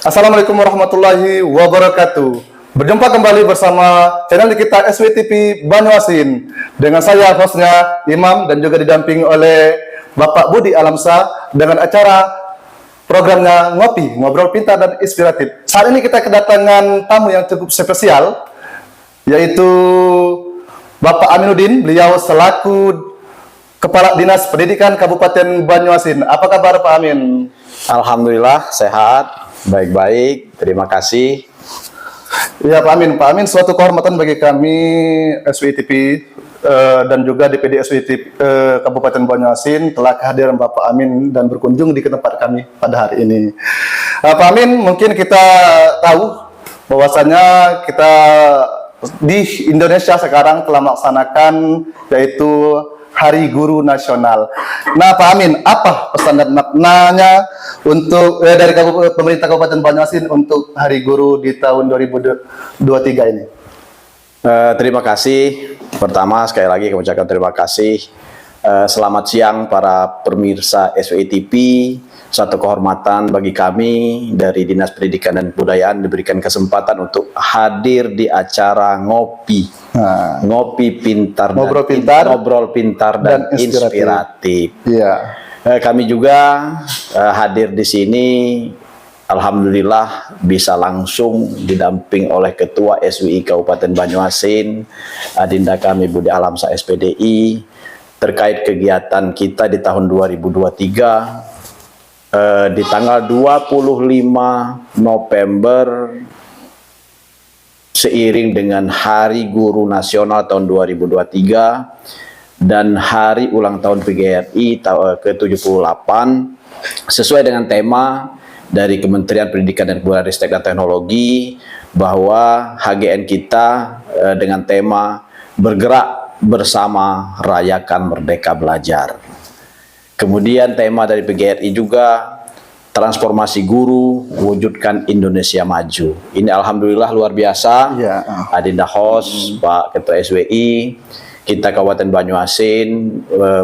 Assalamualaikum warahmatullahi wabarakatuh. Berjumpa kembali bersama channel kita SWTP Banyuasin. Dengan saya hostnya Imam dan juga didampingi oleh Bapak Budi Alamsa dengan acara programnya Ngopi, Ngobrol Pintar dan Inspiratif. Saat ini kita kedatangan tamu yang cukup spesial, yaitu Bapak Aminuddin. Beliau selaku Kepala Dinas Pendidikan Kabupaten Banyuasin. Apa kabar Pak Amin? Alhamdulillah sehat, baik-baik, terima kasih. Ya Pak Amin, suatu kehormatan bagi kami SWTP dan juga DPD SWTP Kabupaten Banyuasin telah kehadiran Bapak Amin dan berkunjung di tempat kami pada hari ini. Pak Amin, mungkin kita tahu bahwasanya kita di Indonesia sekarang telah melaksanakan yaitu Hari Guru Nasional. Nah, Pak Amin, apa pesan dan maknanya untuk dari pemerintah Kabupaten Banyuasin untuk Hari Guru di tahun 2023 ini? Terima kasih. Pertama, sekali lagi kami ucapkan terima kasih. Selamat siang para pemirsa SWTP. Suatu kehormatan bagi kami dari Dinas Pendidikan dan Kebudayaan diberikan kesempatan untuk hadir di acara ngopi. Ngopi pintar, ngobrol pintar dan inspiratif. Ya. Kami juga hadir di sini, alhamdulillah bisa langsung didamping oleh Ketua SWI Kabupaten Banyuasin, Adinda kami Budi Alamsa SPDI, terkait kegiatan kita di tahun 2023. Di tanggal 25 November seiring dengan Hari Guru Nasional tahun 2023 dan Hari Ulang Tahun PGRI ke-78 sesuai dengan tema dari Kementerian Pendidikan dan Kebudayaan, Ristek dan Teknologi bahwa HGN kita dengan tema bergerak bersama rayakan Merdeka Belajar. Kemudian tema dari PGRI juga transformasi guru, wujudkan Indonesia maju. Ini alhamdulillah luar biasa. Ya. Adinda host, Pak Ketua SWI, kita Kabupaten Banyuasin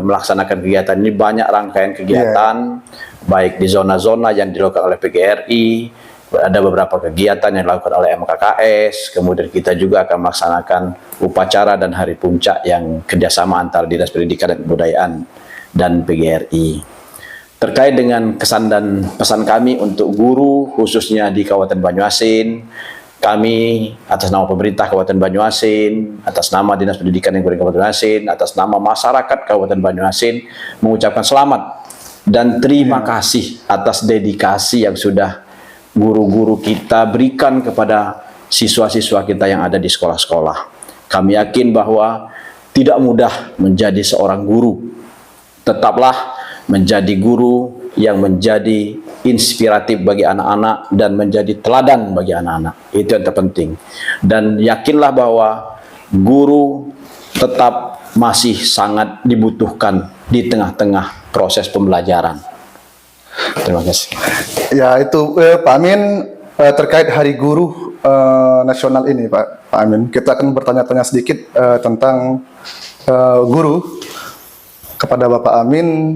melaksanakan kegiatan ini, banyak rangkaian kegiatan, baik di zona-zona yang dilakukan oleh PGRI, ada beberapa kegiatan yang dilakukan oleh MKKS, kemudian kita juga akan melaksanakan upacara dan hari puncak yang kerjasama antara Dinas Pendidikan dan Kebudayaan dan PGRI. Terkait dengan kesan dan pesan kami untuk guru khususnya di Kabupaten Banyuasin, kami atas nama pemerintah Kabupaten Banyuasin, atas nama Dinas Pendidikan yang Kabupaten Banyuasin, atas nama masyarakat Kabupaten Banyuasin mengucapkan selamat dan terima kasih atas dedikasi yang sudah guru-guru kita berikan kepada siswa-siswa kita yang ada di sekolah-sekolah. Kami yakin bahwa tidak mudah menjadi seorang guru. Tetaplah menjadi guru yang menjadi inspiratif bagi anak-anak dan menjadi teladan bagi anak-anak. Itu yang terpenting. Dan yakinlah bahwa guru tetap masih sangat dibutuhkan di tengah-tengah proses pembelajaran. Terima kasih. Ya, itu Pak Amin, terkait Hari Guru Nasional ini Pak Amin, kita akan bertanya-tanya sedikit tentang guru kepada Bapak Amin.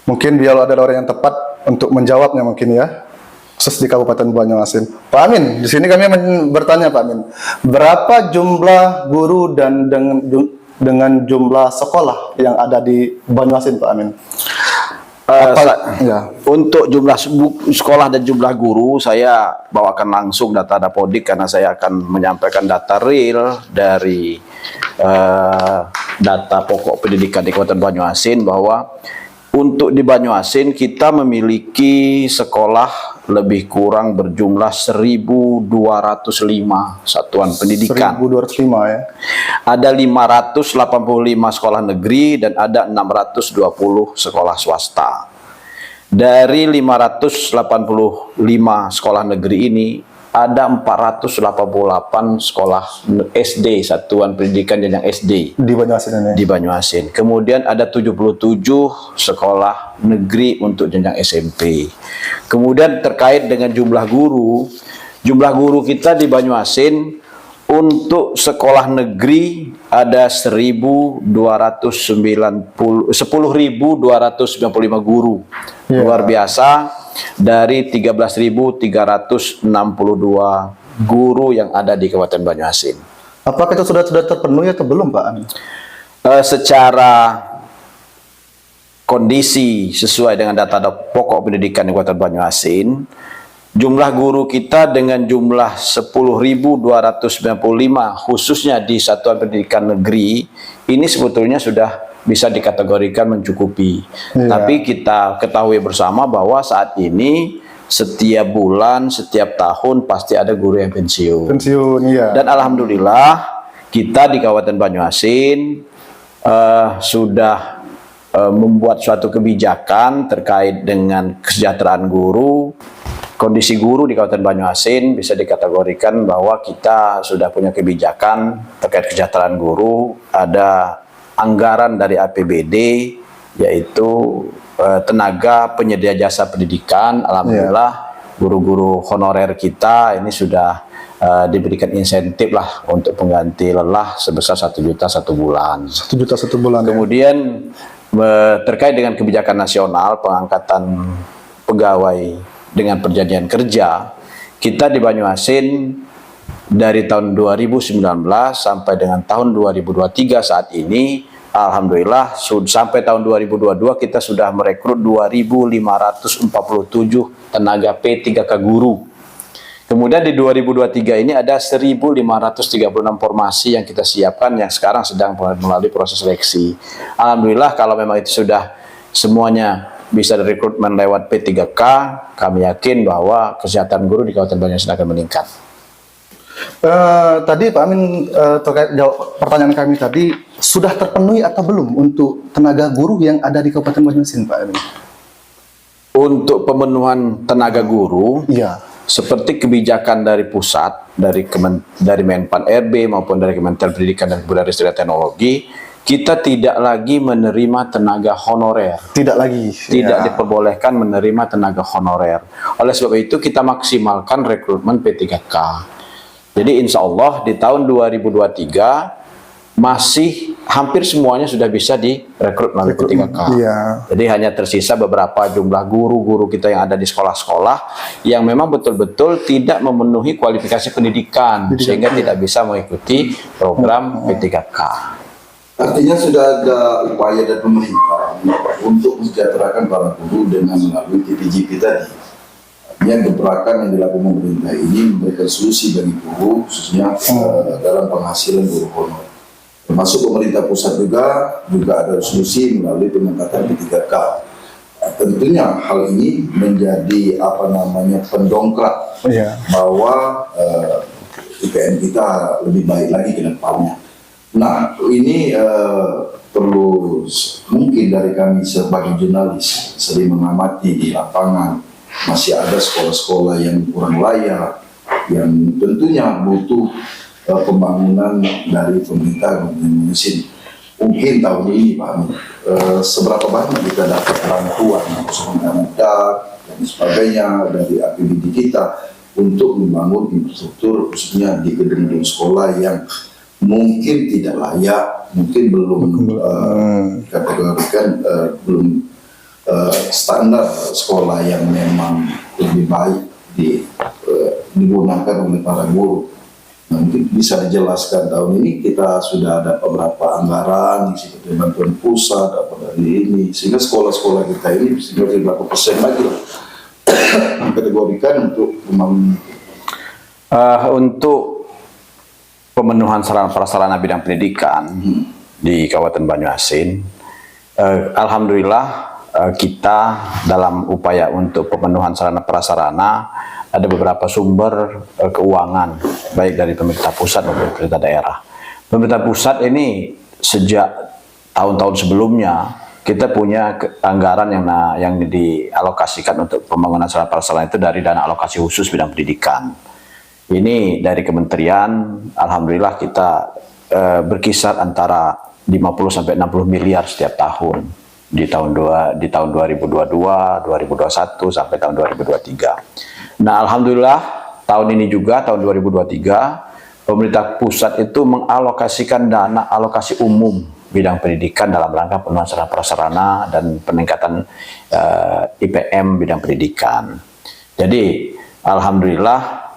Mungkin beliau adalah orang yang tepat untuk menjawabnya mungkin ya, khusus di Kabupaten Banyuasin. Pak Amin, di sini kami bertanya Pak Amin, berapa jumlah guru dan dengan jumlah sekolah yang ada di Banyuasin Pak Amin? Untuk jumlah sekolah dan jumlah guru saya bawakan langsung data Dapodik karena saya akan menyampaikan data real dari data pokok pendidikan di Kabupaten Banyuasin bahwa untuk di Banyuasin kita memiliki sekolah lebih kurang berjumlah 1.205 satuan pendidikan. 1.205 ya. Ada 585 sekolah negeri dan ada 620 sekolah swasta. Dari 585 sekolah negeri ini ada 488 sekolah SD, satuan pendidikan jenjang SD di Banyuasin ini. Di Banyuasin. Kemudian ada 77 sekolah negeri untuk jenjang SMP. Kemudian terkait dengan jumlah guru kita di Banyuasin untuk sekolah negeri ada 10.295 guru. Luar biasa. dari 13.362 guru yang ada di Kabupaten Banyuasin. Apakah itu sudah terpenuhi atau belum, Pak Amin? Secara kondisi sesuai dengan data pokok pendidikan di Kabupaten Banyuasin, jumlah guru kita dengan jumlah 10.295 khususnya di satuan pendidikan negeri ini sebetulnya sudah bisa dikategorikan mencukupi. Tapi kita ketahui bersama bahwa saat ini setiap bulan, setiap tahun pasti ada guru yang pensiun. Iya. Dan alhamdulillah kita di Kabupaten Banyuasin sudah membuat suatu kebijakan terkait dengan kesejahteraan guru. Kondisi guru di Kabupaten Banyuasin bisa dikategorikan bahwa kita sudah punya kebijakan terkait kesejahteraan guru. Ada anggaran dari APBD, yaitu tenaga penyedia jasa pendidikan. Alhamdulillah guru-guru honorer kita ini sudah diberikan insentif lah untuk pengganti lelah sebesar 1 juta 1 bulan. 1 juta 1 bulan. Kemudian terkait dengan kebijakan nasional pengangkatan pegawai dengan perjanjian kerja, kita di Banyuasin dari tahun 2019 sampai dengan tahun 2023 saat ini, alhamdulillah sampai tahun 2022 kita sudah merekrut 2.547 tenaga P3K guru. Kemudian di 2023 ini ada 1.536 formasi yang kita siapkan yang sekarang sedang melalui proses seleksi. Alhamdulillah kalau memang itu sudah semuanya bisa direkrutmen lewat P3K, kami yakin bahwa kesehatan guru di Kabupaten Banyuasin akan meningkat. Tadi Pak Amin terkait jawab pertanyaan kami tadi, sudah terpenuhi atau belum untuk tenaga guru yang ada di Kabupaten Banyuasin, Pak Amin? Untuk pemenuhan tenaga guru, seperti kebijakan dari pusat, dari Menpan RB maupun dari Kementerian Pendidikan dan Kebudayaan Riset dan Teknologi, kita tidak lagi menerima tenaga honorer. Tidak lagi. Tidak diperbolehkan menerima tenaga honorer. Oleh sebab itu kita maksimalkan rekrutmen P3K. Jadi insya Allah di tahun 2023 masih hampir semuanya sudah bisa direkrut melalui P3K. Jadi hanya tersisa beberapa jumlah guru-guru kita yang ada di sekolah-sekolah yang memang betul-betul tidak memenuhi kualifikasi pendidikan sehingga tidak bisa mengikuti program P3K. Artinya sudah ada upaya dari pemerintah untuk mensejahterakan para guru dengan melalui TPJP tadi. Artinya gebrakan yang dilakukan pemerintah ini memberikan solusi bagi guru, khususnya dalam penghasilan guru honor. Termasuk pemerintah pusat juga ada solusi melalui pengangkatan P3K. Tentunya hal ini menjadi pendongkrak bahwa IPN kita lebih baik lagi ke depannya. Nah, ini perlu mungkin dari kami sebagai jurnalis sering mengamati di lapangan masih ada sekolah-sekolah yang kurang layak, yang tentunya butuh pembangunan dari pemerintah Kabupaten Banyuasin. Mungkin tahun ini Pak Amin, seberapa banyak kita dapat bantuan khususnya dan sebagainya dari APBD kita untuk membangun infrastruktur khususnya di gedung-gedung sekolah yang mungkin tidak layak, mungkin belum kategorikan belum standar sekolah yang memang lebih baik digunakan oleh para guru. Nah, mungkin bisa dijelaskan tahun ini kita sudah ada beberapa anggaran seperti bantuan pusat apa dari ini sehingga sekolah-sekolah kita ini bisa berapa persen lagi lah kategorikan untuk pembangunan. Untuk pemenuhan sarana prasarana bidang pendidikan di Kabupaten Banyuasin, alhamdulillah kita dalam upaya untuk pemenuhan sarana prasarana ada beberapa sumber keuangan baik dari pemerintah pusat maupun pemerintah daerah. Pemerintah pusat ini sejak tahun-tahun sebelumnya kita punya anggaran yang dialokasikan untuk pembangunan sarana prasarana itu dari dana alokasi khusus bidang pendidikan. Ini dari kementerian, alhamdulillah kita berkisar antara 50 sampai 60 miliar setiap tahun di tahun 2022, 2021 sampai tahun 2023. Nah, alhamdulillah tahun ini juga tahun 2023 pemerintah pusat itu mengalokasikan dana alokasi umum bidang pendidikan dalam rangka pemenuhan sarana prasarana dan peningkatan IPM bidang pendidikan. Jadi alhamdulillah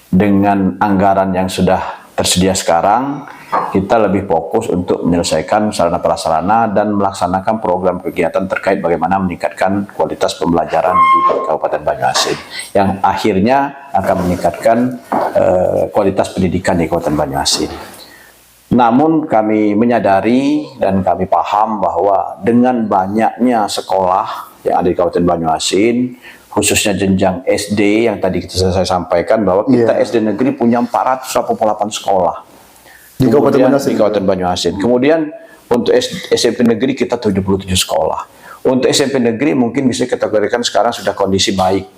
dengan anggaran yang sudah tersedia sekarang, kita lebih fokus untuk menyelesaikan sarana prasarana dan melaksanakan program kegiatan terkait bagaimana meningkatkan kualitas pembelajaran di Kabupaten Banyuasin yang akhirnya akan meningkatkan kualitas pendidikan di Kabupaten Banyuasin. Namun kami menyadari dan kami paham bahwa dengan banyaknya sekolah yang ada di Kabupaten Banyuasin, khususnya jenjang SD yang tadi saya sampaikan bahwa kita SD negeri punya 488 sekolah Di Kabupaten Banyuasin. Di Kabupaten Banyuasin. Kemudian untuk SMP negeri kita 77 sekolah. Untuk SMP negeri mungkin bisa dikategorikan sekarang sudah kondisi baik.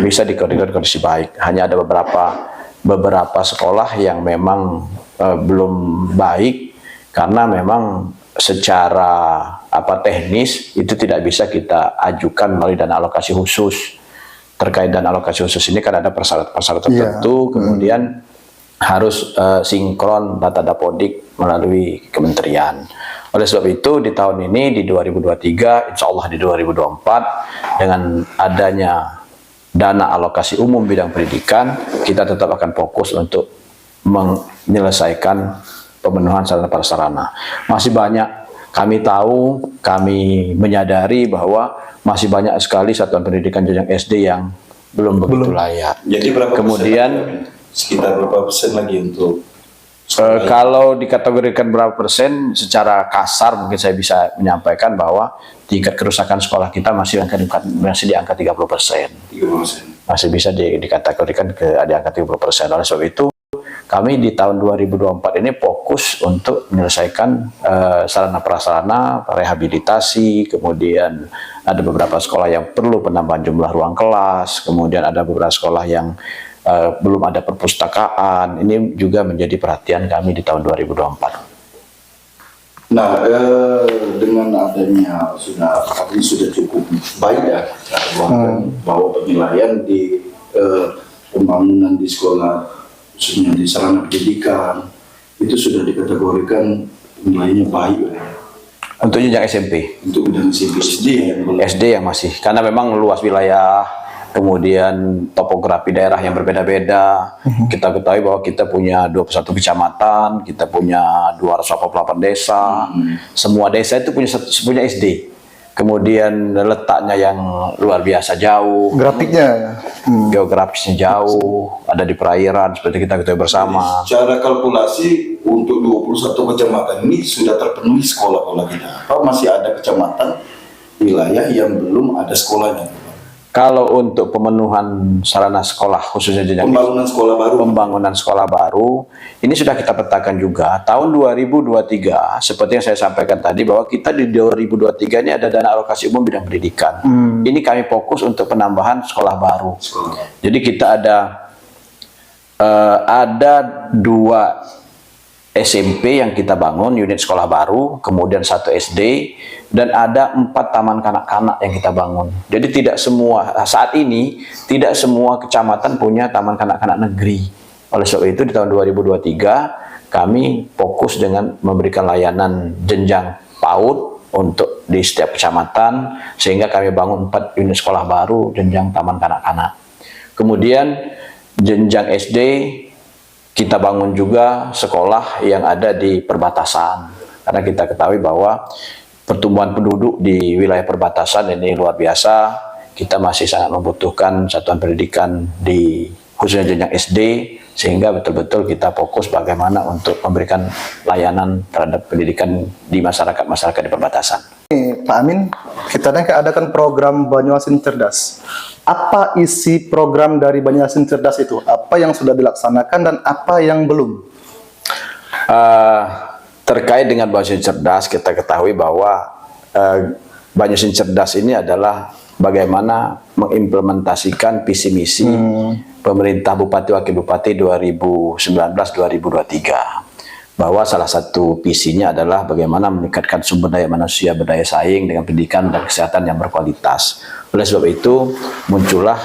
Bisa dikategorikan kondisi baik. Hanya ada beberapa sekolah yang memang belum baik karena memang secara teknis itu tidak bisa kita ajukan melalui dana alokasi khusus. Terkait dana alokasi khusus ini kan ada persyaratan tertentu, kemudian harus sinkron data dapodik melalui kementerian. Oleh sebab itu di tahun ini di 2023, insya Allah di 2024 dengan adanya dana alokasi umum bidang pendidikan, kita tetap akan fokus untuk menyelesaikan pemenuhan sarana prasarana. Masih banyak, kami tahu, kami menyadari bahwa masih banyak sekali satuan pendidikan jenjang SD yang belum begitu layak. Jadi berapa kemudian sekitar berapa persen lagi untuk kalau dikategorikan berapa persen secara kasar mungkin saya bisa menyampaikan bahwa tingkat kerusakan sekolah kita masih di angka 30%. 30%. Masih bisa dikategorikan di angka 30%. Oleh sebab itu kami di tahun 2024 ini fokus untuk menyelesaikan sarana prasarana, rehabilitasi, kemudian ada beberapa sekolah yang perlu penambahan jumlah ruang kelas, kemudian ada beberapa sekolah yang belum ada perpustakaan. Ini juga menjadi perhatian kami di tahun 2024. Nah, dengan adanya sudah cukup baik ya, bahwa penilaian di pembangunan di sekolah, khususnya di sarana pendidikan, itu sudah dikategorikan nilainya baik ya. Untuk jenjang SMP, Untuk bidang SD yang belum. SD yang masih, karena memang luas wilayah, kemudian topografi daerah yang berbeda-beda. Kita ketahui bahwa kita punya 21 kecamatan, kita punya 288 desa. Semua desa itu punya SD. Kemudian letaknya yang luar biasa jauh, Grafiknya geografisnya jauh, ada di perairan seperti kita ketahui bersama. Secara kalkulasi untuk 21 kecamatan ini sudah terpenuhi sekolah-sekolah kita. Atau masih ada kecamatan wilayah yang belum ada sekolahnya? Kalau untuk pemenuhan sarana sekolah khususnya jenjang pembangunan sekolah baru ini sudah kita petakan juga tahun 2023 seperti yang saya sampaikan tadi bahwa kita di 2023 ini ada dana alokasi umum bidang pendidikan. Ini kami fokus untuk penambahan sekolah baru. Jadi kita ada 2 SMP yang kita bangun, unit sekolah baru, kemudian 1 SD, dan ada 4 taman kanak-kanak yang kita bangun. Jadi saat ini tidak semua kecamatan punya taman kanak-kanak negeri. Oleh sebab itu di tahun 2023 kami fokus dengan memberikan layanan jenjang PAUD untuk di setiap kecamatan, sehingga kami bangun 4 unit sekolah baru jenjang taman kanak-kanak. Kemudian jenjang SD kita bangun juga sekolah yang ada di perbatasan, karena kita ketahui bahwa pertumbuhan penduduk di wilayah perbatasan ini luar biasa. Kita masih sangat membutuhkan satuan pendidikan di khususnya jenjang SD, sehingga betul-betul kita fokus bagaimana untuk memberikan layanan terhadap pendidikan di masyarakat di perbatasan. Pak Amin, kita adakan program Banyuasin Cerdas. Apa isi program dari Banyuasin Cerdas itu? Apa yang sudah dilaksanakan dan apa yang belum? Terkait dengan Banyuasin Cerdas, kita ketahui bahwa Banyuasin Cerdas ini adalah bagaimana mengimplementasikan visi misi pemerintah Bupati Wakil Bupati 2019-2023. Bahwa salah satu visinya adalah bagaimana meningkatkan sumber daya manusia berdaya saing dengan pendidikan dan kesehatan yang berkualitas. Oleh sebab itu muncullah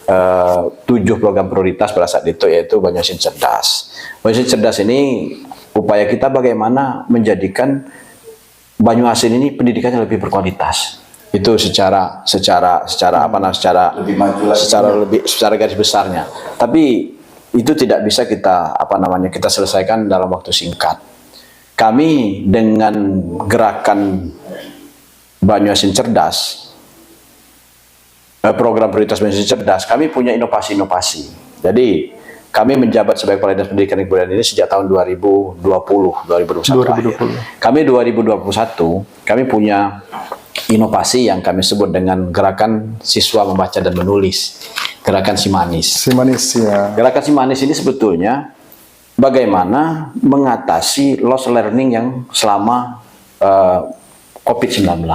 7 program prioritas pada saat itu, yaitu Banyuasin Cerdas. Banyuasin Cerdas ini upaya kita bagaimana menjadikan Banyuasin ini pendidikannya lebih berkualitas. Itu secara Lebih maju lagi. secara garis besarnya. Tapi itu tidak bisa kita kita selesaikan dalam waktu singkat. Kami dengan gerakan Banyuasin Cerdas, program prioritas Banyuasin Cerdas, kami punya inovasi-inovasi. Jadi kami menjabat sebagai Kepala Dinas Pendidikan dan Kebudayaan ini sejak tahun 2021 akhir. Kami 2021, kami punya inovasi yang kami sebut dengan gerakan siswa membaca dan menulis, gerakan Simanis. Simanis ya. Gerakan Simanis ini sebetulnya bagaimana mengatasi loss learning yang selama COVID-19.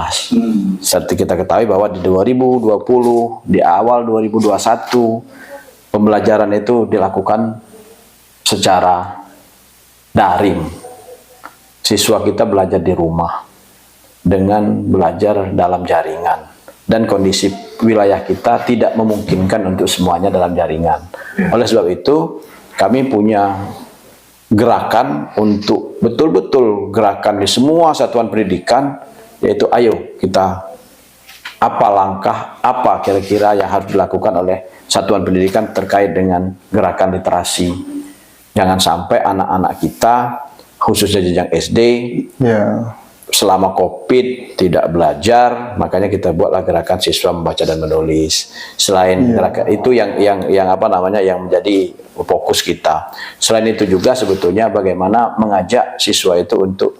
Seperti kita ketahui bahwa di 2020, di awal 2021, pembelajaran itu dilakukan secara daring. Siswa kita belajar di rumah dengan belajar dalam jaringan, dan kondisi wilayah kita tidak memungkinkan untuk semuanya dalam jaringan. Oleh sebab itu kami punya gerakan untuk betul-betul gerakan di semua satuan pendidikan, yaitu ayo kita apa langkah, apa kira-kira yang harus dilakukan oleh satuan pendidikan terkait dengan gerakan literasi. Jangan sampai anak-anak kita, khususnya jenjang SD, selama COVID tidak belajar, makanya kita buatlah gerakan siswa membaca dan menulis. Selain gerakan itu yang menjadi fokus kita. Selain itu juga sebetulnya bagaimana mengajak siswa itu untuk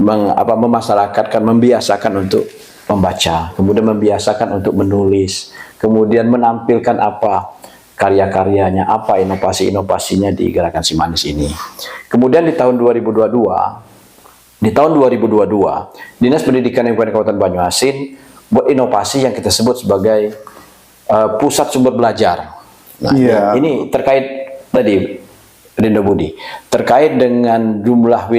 memasyarakatkan, membiasakan untuk membaca, kemudian membiasakan untuk menulis, kemudian menampilkan apa karya-karyanya, apa inovasi-inovasinya di gerakan Simanis ini. Kemudian di tahun 2022, Dinas Pendidikan dan Kebudayaan Kabupaten Banyuasin buat inovasi yang kita sebut sebagai pusat sumber belajar. Nah, ini terkait tadi Rindo Budi, terkait dengan jumlah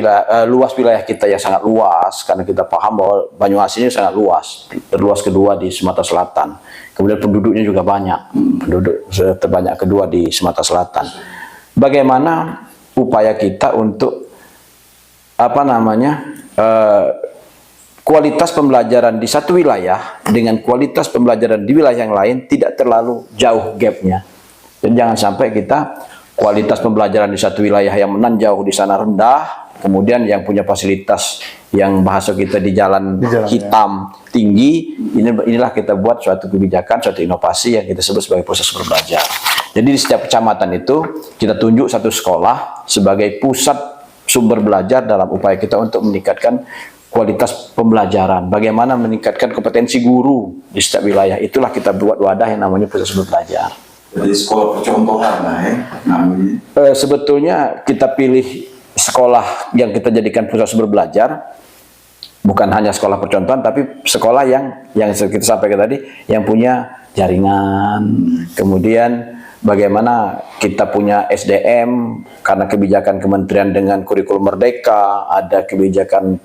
luas wilayah kita yang sangat luas, karena kita paham bahwa Banyuasin ini sangat luas, terluas kedua di Sumatera Selatan. Kemudian penduduknya juga banyak, penduduk terbanyak kedua di Sumatera Selatan. Bagaimana upaya kita untuk kualitas pembelajaran di satu wilayah dengan kualitas pembelajaran di wilayah yang lain tidak terlalu jauh gapnya. Dan jangan sampai kita kualitas pembelajaran di satu wilayah yang menanjau di sana rendah, kemudian yang punya fasilitas yang bahasa kita di jalan hitam tinggi, inilah kita buat suatu kebijakan, suatu inovasi yang kita sebut sebagai proses berbelajar. Jadi di setiap kecamatan itu kita tunjuk satu sekolah sebagai pusat sumber belajar dalam upaya kita untuk meningkatkan kualitas pembelajaran. Bagaimana meningkatkan kompetensi guru di setiap wilayah, itulah kita buat wadah yang namanya pusat sumber belajar. Jadi sekolah percontohan namanya. Sebetulnya kita pilih sekolah yang kita jadikan pusat sumber belajar, bukan hanya sekolah percontohan, tapi sekolah yang kita sampaikan tadi, yang punya jaringan. Kemudian bagaimana kita punya SDM, karena kebijakan kementerian dengan kurikulum merdeka, ada kebijakan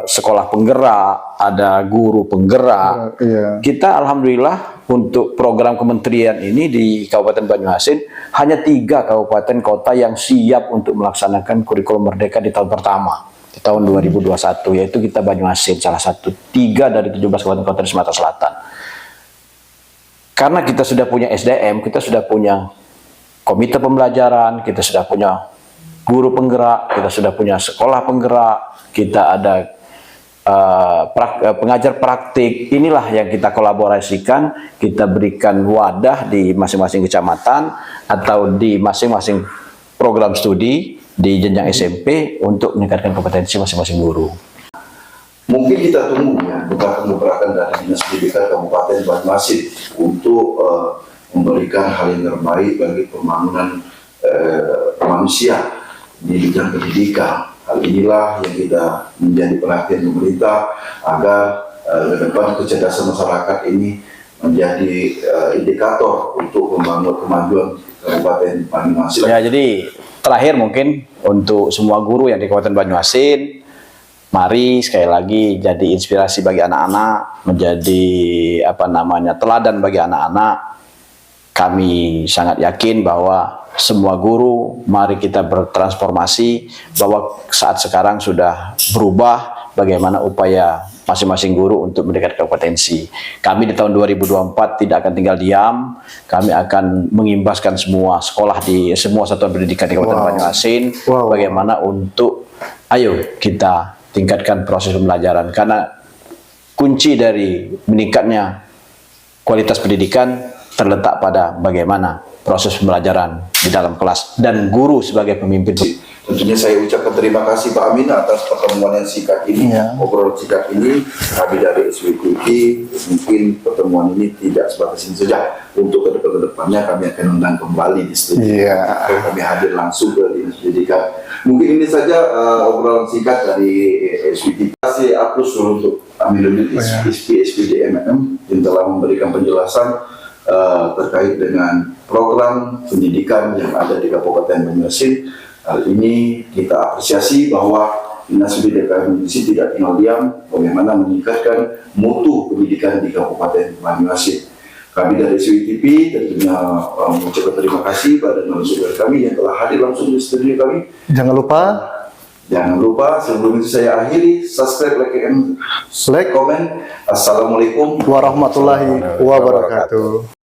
sekolah penggerak, ada guru penggerak. Kita alhamdulillah untuk program kementerian ini di Kabupaten Banyuasin hanya 3 kabupaten kota yang siap untuk melaksanakan kurikulum merdeka di tahun pertama, di tahun 2021, yaitu kita Banyuasin salah satu. 3 dari 17 kabupaten kota di Sumatera Selatan. Karena kita sudah punya SDM, kita sudah punya komite pembelajaran, kita sudah punya guru penggerak, kita sudah punya sekolah penggerak, kita ada pengajar praktik. Inilah yang kita kolaborasikan, kita berikan wadah di masing-masing kecamatan atau di masing-masing program studi di jenjang SMP untuk meningkatkan kompetensi masing-masing guru. Mungkin kita tunggu gerakan dari Dinas Pendidikan Kabupaten Banyuasin untuk memberikan hal yang terbaik bagi pembangunan manusia di bidang pendidikan. Hal inilah yang kita menjadi perhatian pemerintah agar ke depan kecerdasan masyarakat ini menjadi indikator untuk membangun kemajuan Kabupaten Banyuasin. Ya, jadi terakhir mungkin untuk semua guru yang di Kabupaten Banyuasin, mari sekali lagi jadi inspirasi bagi anak-anak, menjadi teladan bagi anak-anak. kami sangat yakin bahwa semua guru, mari kita bertransformasi, bahwa saat sekarang sudah berubah bagaimana upaya masing-masing guru untuk meningkatkan kompetensi. Kami di tahun 2024 tidak akan tinggal diam, kami akan mengimbaskan semua sekolah di semua satuan pendidikan di Kabupaten Banyuasin, bagaimana untuk ayo kita tingkatkan proses pembelajaran, karena kunci dari meningkatnya kualitas pendidikan terletak pada bagaimana proses pembelajaran di dalam kelas dan guru sebagai pemimpin. Tentunya saya ucapkan terima kasih Pak Amin atas pertemuan yang singkat ini, obrolan singkat ini. Kami dari SWTP mungkin pertemuan ini tidak sebatas ini saja. Untuk kedepannya kami akan undang kembali di studio. Kami hadir langsung ke Dinas Pendidikan. Mungkin ini saja obrolan singkat dari SWTP. Terima kasih Apus untuk Aminuddin SPDMM yang telah memberikan penjelasan terkait dengan program pendidikan yang ada di Kabupaten Banyuasin. Hal ini kita apresiasi bahwa Dinas Pendidikan Banyuasin tidak tinggal diam bagaimana meningkatkan mutu pendidikan di Kabupaten Banyuasin. Kami dari SWTP tentunya mengucapkan terima kasih pada narasumber kami yang telah hadir langsung di studio kami. Jangan lupa sebelum itu saya akhiri, subscribe, like, komen. Assalamualaikum warahmatullahi wabarakatuh.